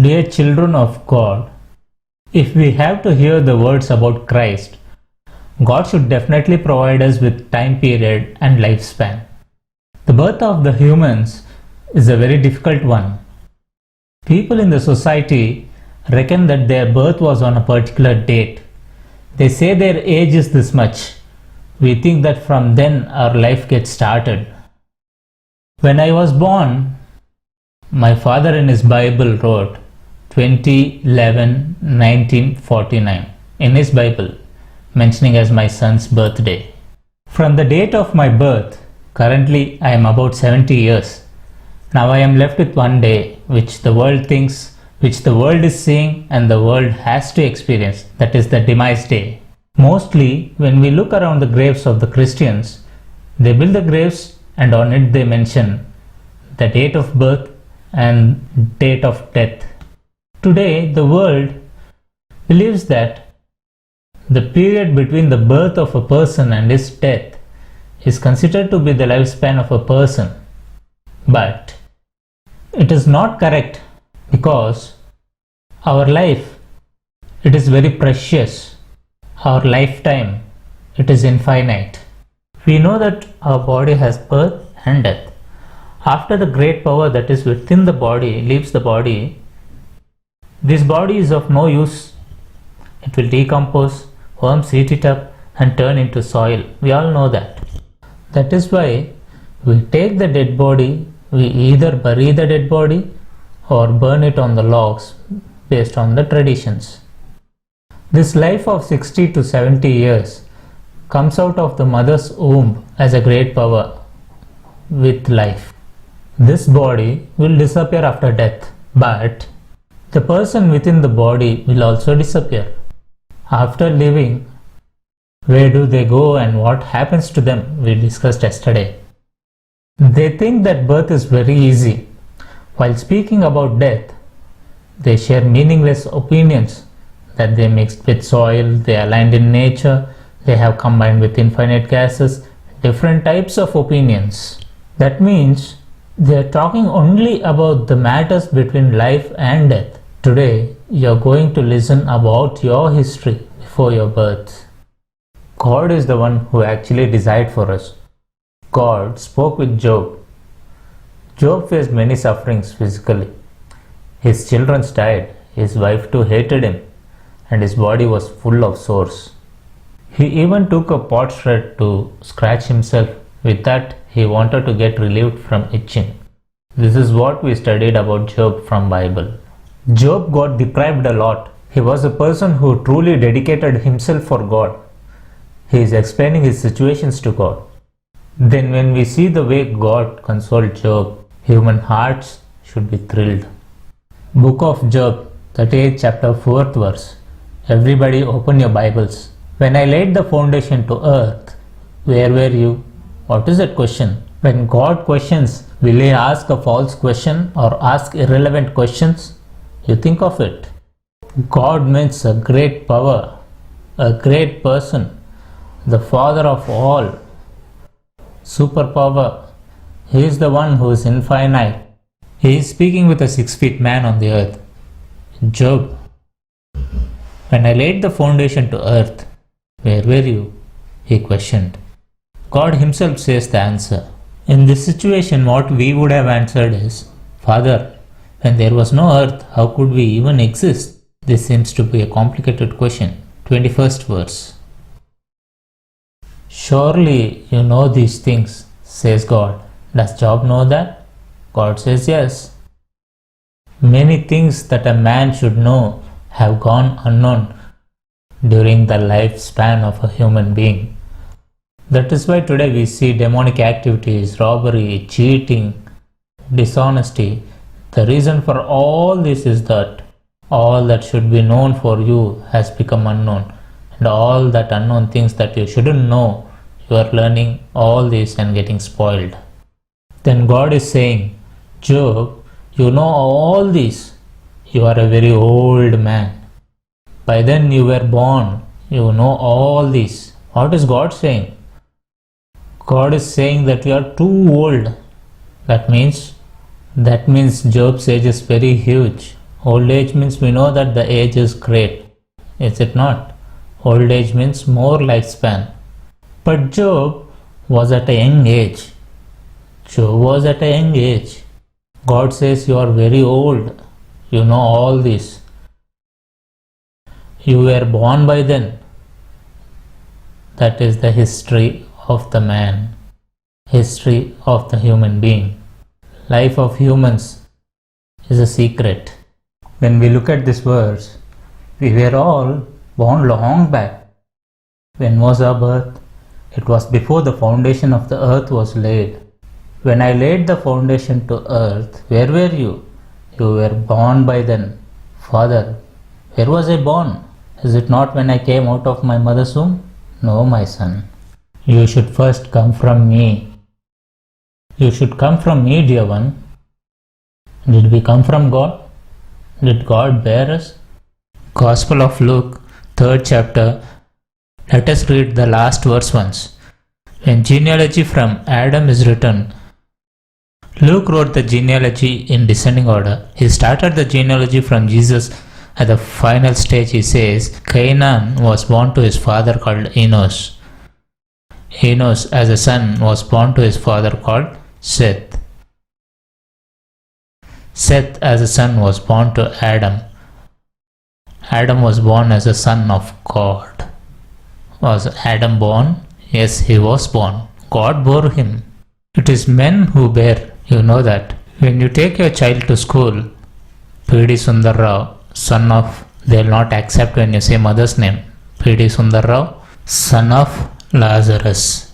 Dear children of God, if we have to hear the words about Christ, God should definitely provide us with time period and lifespan. The birth of the humans is a very difficult one. People in the society reckon that their birth was on a particular date. They say their age is this much. We think that from then our life gets started. When I was born, my father in his Bible wrote 20/11/1949 in his Bible, mentioning as my son's birthday. From the date of my birth, currently I am about 70 years. Now I am left with one day which the world thinks, which the world is seeing and the world has to experience, that is the demise day. Mostly when we look around the graves of the Christians, they build the graves and on it they mention the date of birth and date of death. Today the world believes that the period between the birth of a person and his death is considered to be the lifespan of a person. But it is not correct, because our life, it is very precious. Our lifetime, it is infinite. We know that our body has birth and death. After the great power that is within the body leaves the body, this body is of no use. It will decompose, worms eat it up and turn into soil. We all know that. That is why we take the dead body, we either bury the dead body or burn it on the logs based on the traditions. This life of 60 to 70 years comes out of the mother's womb as a great power with life. This body will disappear after death, but the person within the body will also disappear. After living, where do they go and what happens to them? We discussed yesterday. They think that birth is very easy. While speaking about death, they share meaningless opinions that they mixed with soil, they aligned in nature, they have combined with infinite gases, different types of opinions. That means they are talking only about the matters between life and death. Today, you are going to listen about your history before your birth. God is the one who actually desired for us. God spoke with Job. Job faced many sufferings physically. His children died, his wife too hated him, and his body was full of sores. He even took a pot shred to scratch himself. With that, he wanted to get relieved from itching. This is what we studied about Job from Bible. Job got deprived a lot. He was a person who truly dedicated himself for God. He is explaining his situations to God. Then when we see the way God consoled Job, human hearts should be thrilled. Book of Job, 38th chapter, 4th verse. Everybody open your Bibles. When I laid the foundation to earth, where were you? What is that question? When God questions, will he ask a false question or ask irrelevant questions? You think of it. God means a great power, a great person, the father of all, superpower. He is the one who is infinite. He is speaking with a 6 feet man on the earth. Job, when I laid the foundation to earth, where were you? He questioned. God himself says the answer. In this situation, what we would have answered is, Father, when there was no earth, how could we even exist? This seems to be a complicated question. 21st verse. Surely you know these things, says God. Does Job know that? God says yes. Many things that a man should know have gone unknown during the lifespan of a human being. That is why today we see demonic activities, robbery, cheating, dishonesty. The reason for all this is that all that should be known for you has become unknown, and all that unknown things that you shouldn't know, you are learning all this and getting spoiled. Then God is saying, Job, you know all this. You are a very old man. By then you were born. You know all this. What is God saying? God is saying that you are too old. That means Job's age is very huge. Old age means we know that the age is great, is it not? Old age means more lifespan. But Job was at a young age. Job was at a young age. God says you are very old. You know all this. You were born by then. That is the history of the man. History of the human being. Life of humans is a secret. When we look at this verse, we were all born long back. When was our birth? It was before the foundation of the earth was laid. When I laid the foundation to earth, where were you? You were born by then. Father, where was I born? Is it not when I came out of my mother's womb? No, my son. You should first come from me. You should come from me, dear one. Did we come from God? Did God bear us? Gospel of Luke, 3rd chapter. Let us read the last verse once. When genealogy from Adam is written, Luke wrote the genealogy in descending order. He started the genealogy from Jesus. At the final stage he says, Cainan was born to his father called Enos. Enos as a son was born to his father called Seth. Seth as a son was born to Adam. Adam was born as a son of God. Was Adam born? Yes, he was born. God bore him. It is men who bear. You know that. When you take your child to school, P.D. Sundar Rao, son of, they will not accept when you say mother's name. P.D. Sundar Rao, son of Lazarus.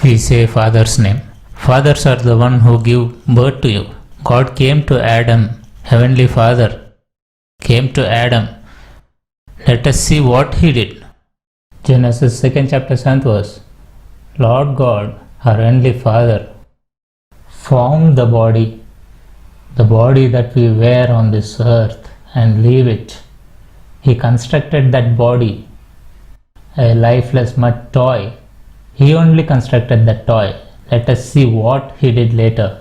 We say father's name. Fathers are the one who give birth to you. God came to Adam, Heavenly Father came to Adam. Let us see what he did. Genesis 2nd chapter 7th verse. Lord God, our Heavenly Father, formed the body that we wear on this earth and leave it. He constructed that body, a lifeless mud toy. He only constructed that toy. Let us see what he did later.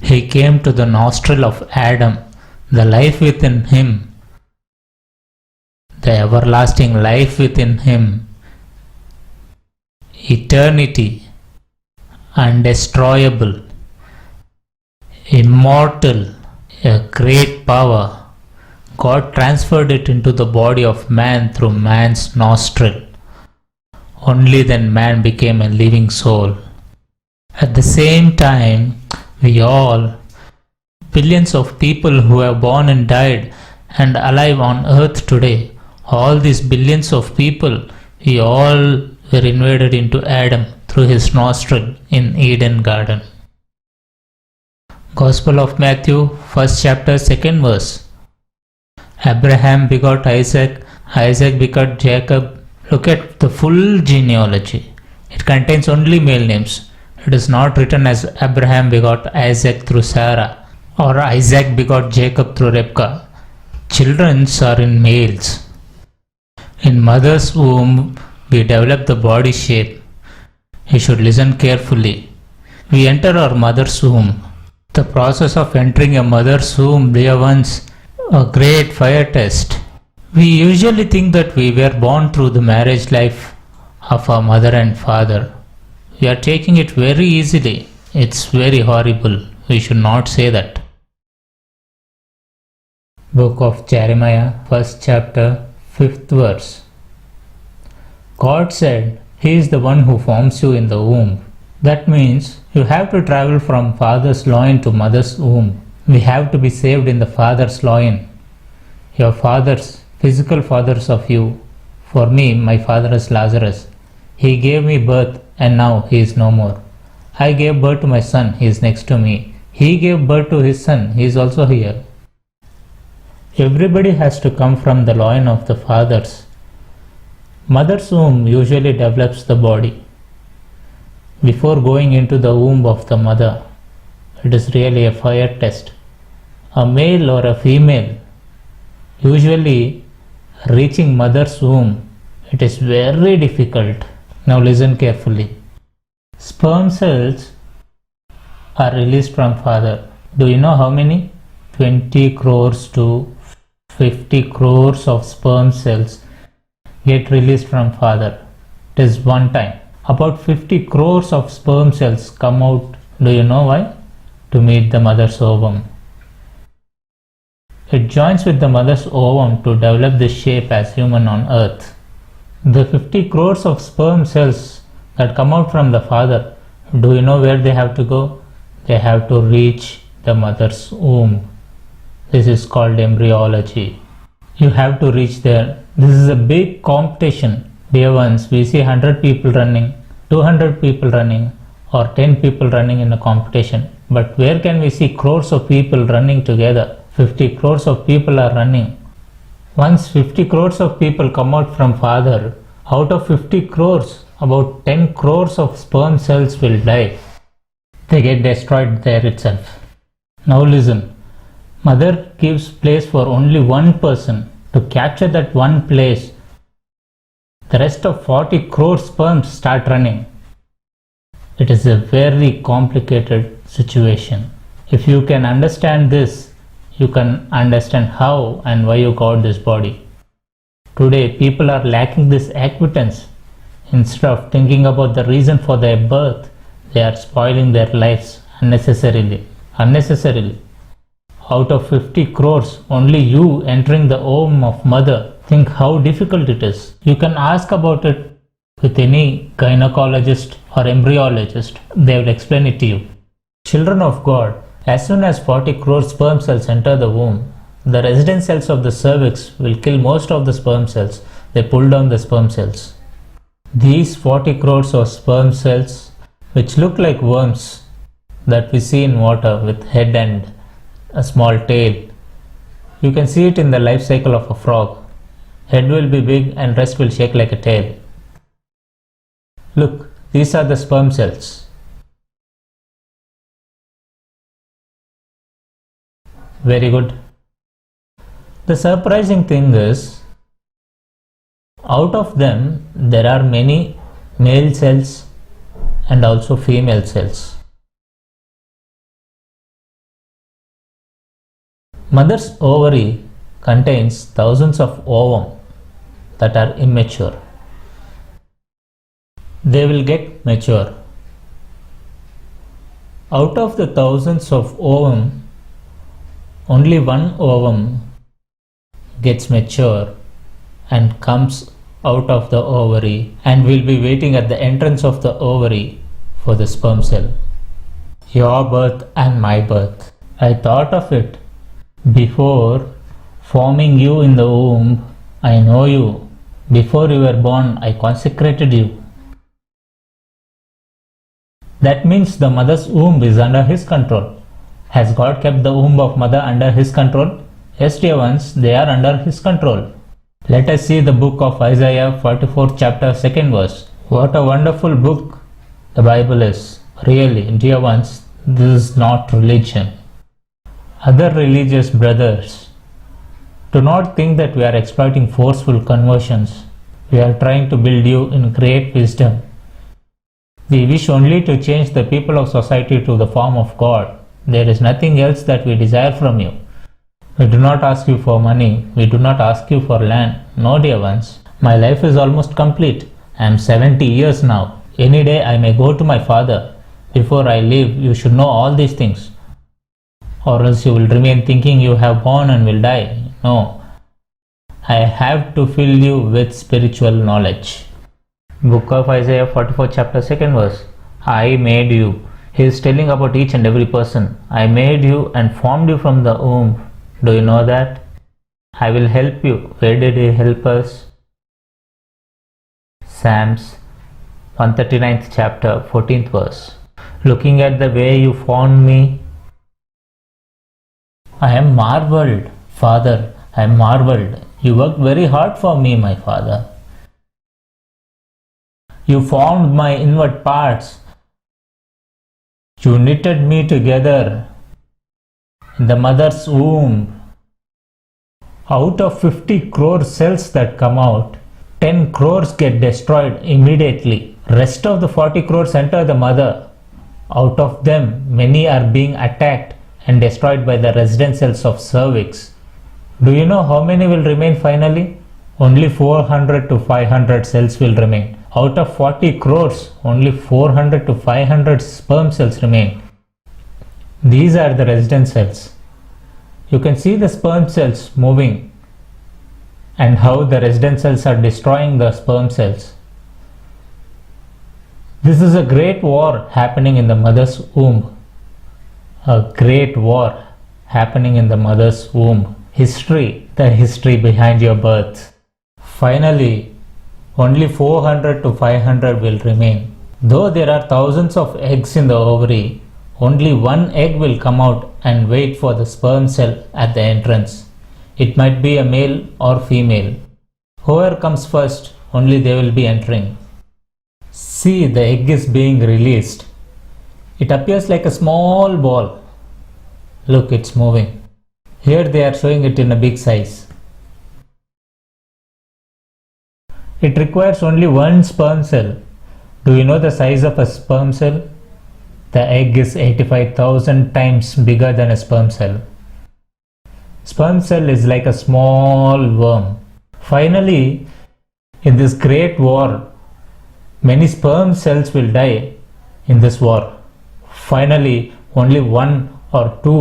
He came to the nostril of Adam, the life within him, the everlasting life within him, eternity, undestroyable, immortal, a great power. God transferred it into the body of man through man's nostril. Only then man became a living soul. At the same time, we all, billions of people who have born and died and alive on earth today, all these billions of people, we all were invaded into Adam through his nostril in Eden garden. Gospel of Matthew, 1st chapter, 2nd verse. Abraham begot Isaac, Isaac begot Jacob. Look at the full genealogy. It contains only male names. It is not written as Abraham begot Isaac through Sarah or Isaac begot Jacob through Rebekah. Children are in males. In mother's womb, we develop the body shape. You should listen carefully. We enter our mother's womb. The process of entering a mother's womb, dear ones, a great fire test. We usually think that we were born through the marriage life of our mother and father. We are taking it very easily. It's very horrible. We should not say that. Book of Jeremiah, 1st chapter, 5th verse. God said, He is the one who forms you in the womb. That means you have to travel from father's loin to mother's womb. We have to be saved in the father's loin. Your fathers, physical fathers of you. For me, my father is Lazarus. He gave me birth and now he is no more. I gave birth to my son, he is next to me. He gave birth to his son, he is also here. Everybody has to come from the loin of the fathers. Mother's womb usually develops the body. Before going into the womb of the mother, it is really a fire test. A male or a female, usually reaching mother's womb, it is very difficult. Now listen carefully. Sperm cells are released from father. Do you know how many? 20 crores to 50 crores of sperm cells get released from father. It is one time. About 50 crores of sperm cells come out. Do you know why? To meet the mother's ovum. It joins with the mother's ovum to develop the shape as human on earth. The 50 crores of sperm cells that come out from the father, do you know where they have to go? They have to reach the mother's womb. This is called embryology. You have to reach there. This is a big competition. Dear ones, we see 100 people running, 200 people running, or 10 people running in a competition. But where can we see crores of people running together? 50 crores of people are running. Once 50 crores of people come out from father, out of 50 crores, about 10 crores of sperm cells will die. They get destroyed there itself. Now listen, mother gives place for only one person. To capture that one place, the rest of 40 crore sperms start running. It is a very complicated situation. If you can understand this, you can understand how and why you got this body. Today, people are lacking this acquittance. Instead of thinking about the reason for their birth, they are spoiling their lives unnecessarily. Out of 50 crores, only you entering the womb of mother, think how difficult it is. You can ask about it with any gynecologist or embryologist. They will explain it to you. Children of God, as soon as 40 crore sperm cells enter the womb, the resident cells of the cervix will kill most of the sperm cells. They pull down the sperm cells. These 40 crores of sperm cells, which look like worms that we see in water with head and a small tail, you can see it in the life cycle of a frog. Head will be big and rest will shake like a tail. Look, these are the sperm cells. Very good. The surprising thing is, out of them there are many male cells and also female cells. Mother's ovary contains thousands of ovum that are immature. They will get mature. Out of the thousands of ovum, only one ovum gets mature and comes out of the ovary and will be waiting at the entrance of the ovary for the sperm cell. Your birth and my birth. I thought of it. Before forming you in the womb, I know you. Before you were born, I consecrated you. That means the mother's womb is under His control. Has God kept the womb of mother under His control? Yes, dear ones, they are under His control. Let us see the book of Isaiah 44th chapter 2nd verse. What a wonderful book the Bible is. Really, dear ones, this is not religion. Other religious brothers, do not think that we are exploiting forceful conversions. We are trying to build you in great wisdom. We wish only to change the people of society to the form of God. There is nothing else that we desire from you. We do not ask you for money. We do not ask you for land. No, dear ones. My life is almost complete. I am 70 years now. Any day I may go to my father. Before I leave, you should know all these things. Or else you will remain thinking you have born and will die. No. I have to fill you with spiritual knowledge. Book of Isaiah 44 chapter 2nd verse. I made you. He is telling about each and every person. I made you and formed you from the womb. Do you know that? I will help you. Where did He help us? Psalms 139th chapter 14th verse. Looking at the way you formed me, I am marveled. Father, I am marveled. You worked very hard for me, my Father. You formed my inward parts. You knitted me together in the mother's womb. Out of 50 crore cells that come out, 10 crores get destroyed immediately. Rest of the 40 crores enter the mother. Out of them, many are being attacked and destroyed by the resident cells of cervix. Do you know how many will remain finally? Only 400 to 500 cells will remain. Out of 40 crores, only 400 to 500 sperm cells remain. These are the resident cells. You can see the sperm cells moving and how the resident cells are destroying the sperm cells. This is a great war happening in the mother's womb. A great war happening in the mother's womb. History, the history behind your birth. Finally, only 400 to 500 will remain. Though there are thousands of eggs in the ovary, only one egg will come out and wait for the sperm cell at the entrance. It might be a male or female. Whoever comes first, only they will be entering. See, the egg is being released. It appears like a small ball. Look, it's moving. Here they are showing it in a big size. It requires only one sperm cell. Do you know the size of a sperm cell? The egg is 85,000 times bigger than a sperm cell. Sperm cell is like a small worm. Finally, in this great war, many sperm cells will die in this war. Finally, only one or two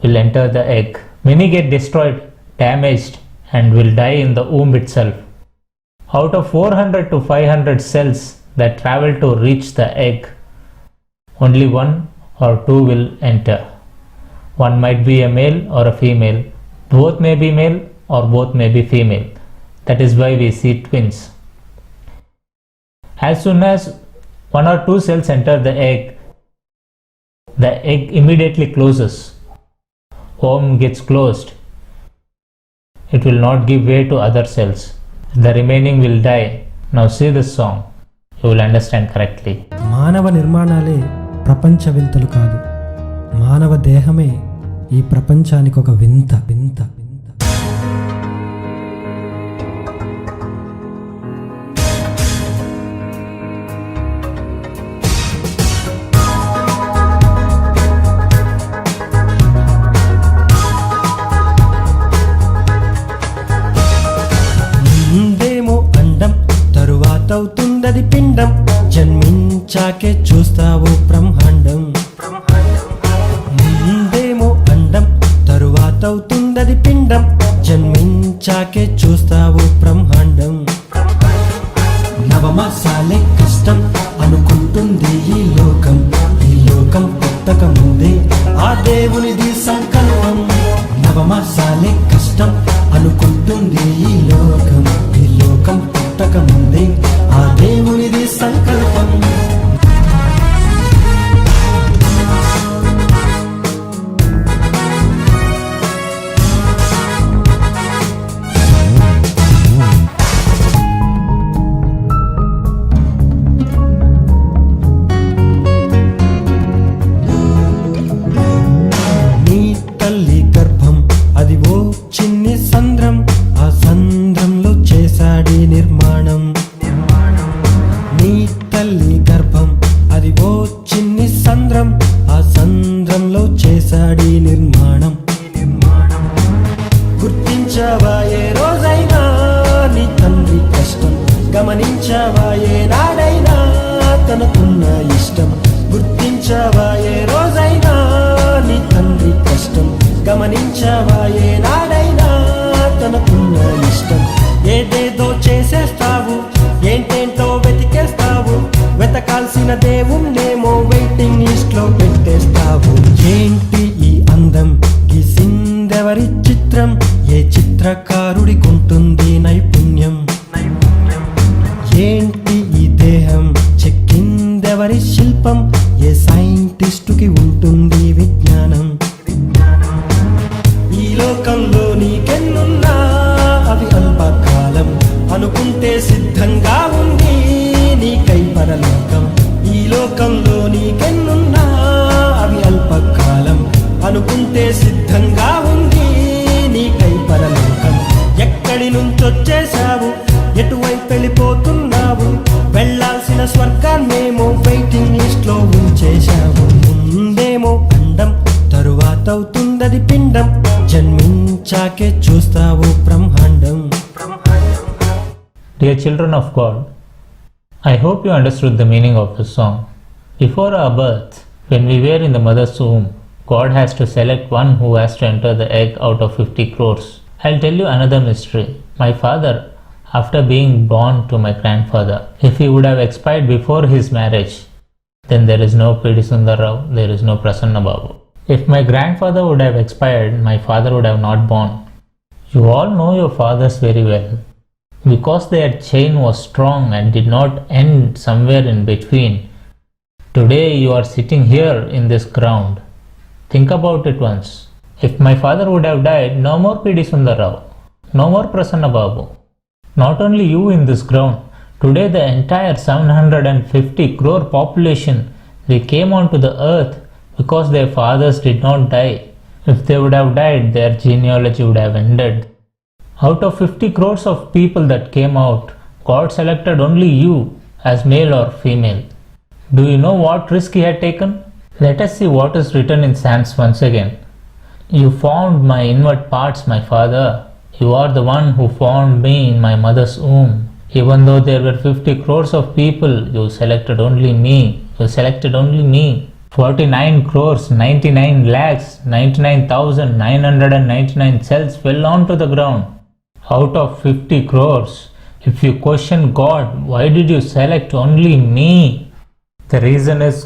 will enter the egg. Many get destroyed, damaged, and will die in the womb itself. Out of 400 to 500 cells that travel to reach the egg, only one or two will enter. One might be a male or a female. Both may be male or both may be female. That is why we see twins. As soon as one or two cells enter the egg immediately closes. Womb gets closed. It will not give way to other cells. The remaining will die. Now see this song. You will understand correctly. మానవ నిర్మాణాలే ప్రపంచ వింతలు కాదు. మానవ దేహమే ఈ ప్రపంచానికి ఒక వింత వింత వింత. ముందేమో అండం, తరువాతవుతుందది పిండం. జన్మించాకే చూస్తావు బ్రహ్మాండం. ముందేమో అండం, తరువాతవుతుందది పిండం. జన్మించాకే చూస్తావు బ్రహ్మాండం. నవమాసాలే కష్టం అనుకుంటుంది ఈ లోకం. ఈ లోకం పుట్టక ముందే ఆ దేవునిది సంకల్పం. నవమాసాలే కష్టం అనుకుంటుంది ఈ లోకం. ఈ లోకం పుట్టక ముందే ఆ దేవునిది సంకల్పం. నీ తల్లి గర్భం అది ఓ చిన్ని సంద్రం. ఆ సంద్రంలో చేశాడి నిర్మాణం. నీ తల్లి గర్భం అది ఓ చిన్ని సంద్రం. ఆ సంద్రంలో చేశాడి నిర్మాణం. గుర్తించావా ఏ రోజైనా నీ తండ్రి కష్టం? గమనించావా ఏ నాడైనా తనకున్న ఇష్టం? గుర్తించావా ఏ రోజైనా నీ తండ్రి కష్టం? గమనించావా ఏ నాడైనా తనకున్న ఇష్టం? ఏదేదో చేసేస్తావు, ఏంటేంటో వెతికేస్తావు. వెతకాల్సిన దేవుణ్ణేమో వెయిటింగ్ లిస్ట్ లో పెట్టేస్తావు. ఏంటి ఈ అందం గీసిందెవరి చిత్రం? ఏ చిత్రకారుడికుంటుంది నైపుణ్యం? ఏంటి ఈ దేహం చెక్కిందెవరి శిల్పం? ఏ సైంటిస్టుకి ఉంటుంది విజ్ఞానం? ఈ లోకంలో నీకెన్నున్నా అవి అల్పకాలం. అనుకుంటే సిద్ధంగా ఉంది నీకై పరలోకం. ఈ లోకంలో నీకెన్నున్నా అవి అల్పకాలం. అనుకుంటే సిద్ధంగా ఉంది నీకై పరలోకం. ఎక్కడి నుంచొచ్చేశావు, ఎటువైపు వెళ్ళిపోతున్నావు? వెళ్ళాల్సిన స్వర్గాన్నేమో వెయిటింగ్ లిస్ట్ లో ఉంచేశావు. ముందేమో అండం, తరువాత ఎంతవుతుందది పిండం, జన్మించాకే చూస్తావు బ్రహ్మాండం. Dear children of God, I hope you understood the meaning of the song. Before our birth, when we were in the mother's womb, God has to select one who has to enter the egg out of 50 crores. I'll tell you another mystery. My father, after being born to my grandfather, if he would have expired before his marriage, then there is no P.D. Sundar Rao, there is no Prasanna Babu. If my grandfather would have expired, my father would have not born. You all know your fathers very well. Because their chain was strong and did not end somewhere in between, today you are sitting here in this ground. Think about it once. If my father would have died, no more P.D. Sundar Rao, no more Prasanna Babu. Not only you in this ground, today the entire 750 crore population, they came onto the earth because their fathers did not die. If they would have died, their genealogy would have ended. Out of 50 crores of people that came out, God selected only you as male or female. Do you know what risk he had taken? Let us see what is written in Psalms once again. You formed my inward parts, my father. You are the one who formed me in my mother's womb. Even though there were 50 crores of people, you selected only me. You selected only me. 49 crores, 99 lakhs, 99,999 cells fell onto the ground. Out of 50 crores, if you question God, why did you select only me? The reason is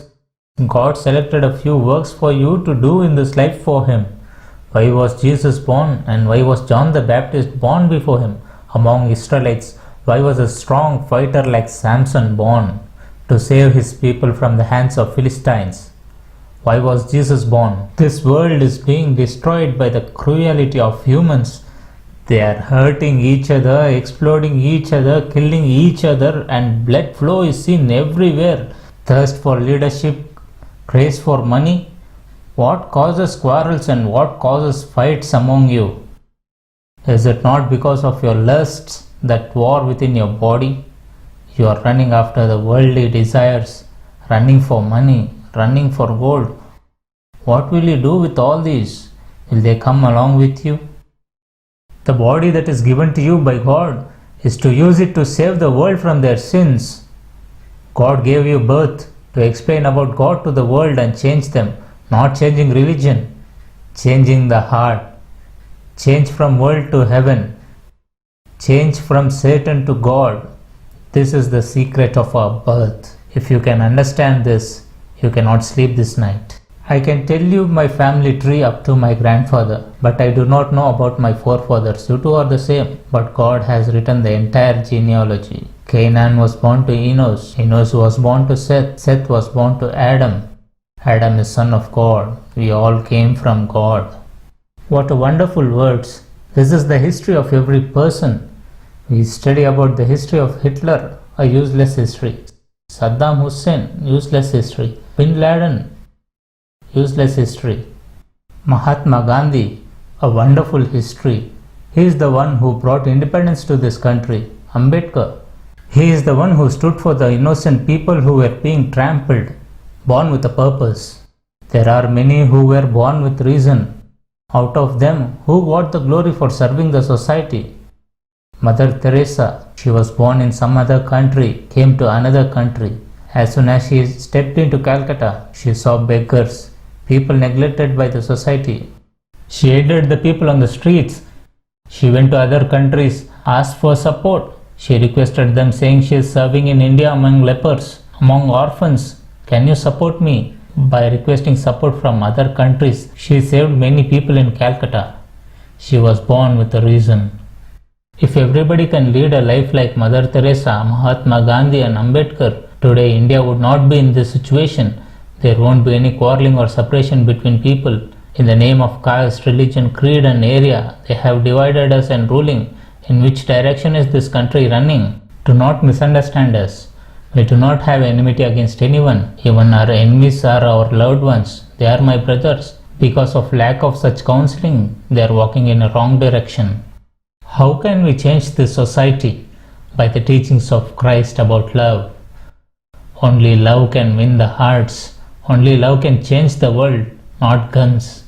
God selected a few works for you to do in this life for him. Why was Jesus born and why was John the Baptist born before him among Israelites? Why was a strong fighter like Samson born to save his people from the hands of Philistines? Why was Jesus born? This world is being destroyed by the cruelty of humans. They are hurting each other, exploding each other, killing each other, and blood flow is seen everywhere. Thirst for leadership, craze for money. What causes quarrels and what causes fights among you? Is it not because of your lusts that war within your body? You are running after the worldly desires, running for money, running for gold. What will you do with all these? Will they come along with you? The body that is given to you by God is to use it to save the world from their sins. God gave you birth to explain about God to the world and change them, not changing religion, changing the heart. Change from world to heaven. Change from Satan to God. This is the secret of our birth. If you can understand this, you cannot sleep this night. I can tell you my family tree up to my grandfather, but I do not know about my forefathers. You two are the same, but God has written the entire genealogy. Canaan was born to Enos. Enos was born to Seth. Seth was born to Adam. Adam is son of God. We all came from God. What a wonderful words. This is the history of every person. We study about the history of Hitler, a useless history. Saddam Hussein, useless history. Bin Laden, useless history. Mahatma Gandhi, a wonderful history. He is the one who brought independence to this country. Ambedkar, he is the one who stood for the innocent people who were being trampled, born with a purpose. There are many who were born with reason. Out of them, who got the glory for serving the society? Mother Teresa, she was born in some other country, came to another country. As soon as she stepped into Calcutta, she saw beggars, people neglected by the society. She aided the people on the streets. She went to other countries, asked for support. She requested them, saying she is serving in India among lepers, among orphans. Can you support me? By requesting support from other countries, she saved many people in Calcutta. She was born with a reason. If everybody can lead a life like Mother Teresa, Mahatma Gandhi and Ambedkar, today India would not be in this situation. There won't be any quarreling or separation between people. In the name of caste, religion, creed and area, they have divided us and ruling. In which direction is this country running? Do not misunderstand us. We do not have enmity against anyone. Even our enemies are our loved ones. They are my brothers. Because of lack of such counseling, they are walking in a wrong direction. How can we change this society? By the teachings of Christ about love. Only love can win the hearts. Only love can change the world, not guns.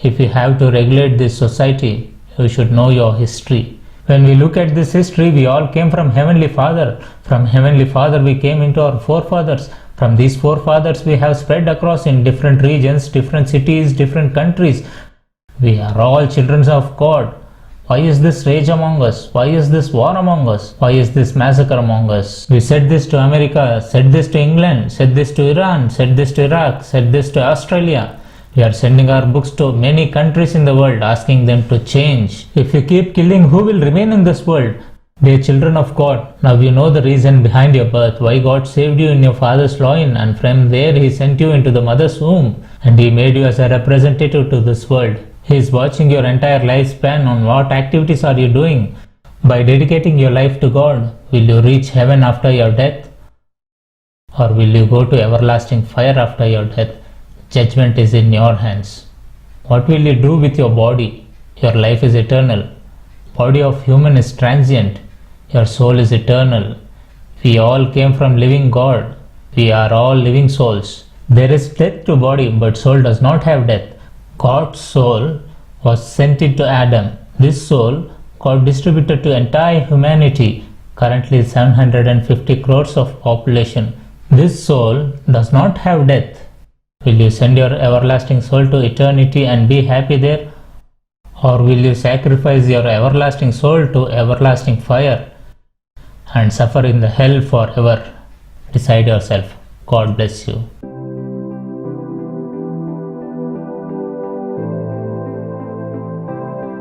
If you have to regulate this society, you should know your history. When we look at this history, we all came from Heavenly Father. From Heavenly Father, we came into our forefathers. From these forefathers, we have spread across in different regions, different cities, different countries. We are all children of God. Why is this rage among us? Why is this war among us? Why is this massacre among us? We said this to America, said this to England, said this to Iran, said this to Iraq, said this to Australia. We are sending our books to many countries in the world, asking them to change. If you keep killing, who will remain in this world? Dear children of God, now you know the reason behind your birth, why God saved you in your father's loin, and from there He sent you into the mother's womb, and He made you as a representative to this world. He is watching your entire lifespan on what activities are you doing. By dedicating your life to God, will you reach heaven after your death? Or will you go to everlasting fire after your death? Judgment is in your hands. What will you do with your body? Your life is eternal. Body of human is transient. Your soul is eternal. We all came from living God. We are all living souls. There is death to body, but soul does not have death. God's soul was sent into Adam. This soul got distributed to entire humanity, currently 750 crores of population. This soul does not have death. Will you send your everlasting soul to eternity and be happy there? Or will you sacrifice your everlasting soul to everlasting fire and suffer in the hell forever? Decide yourself. God bless you.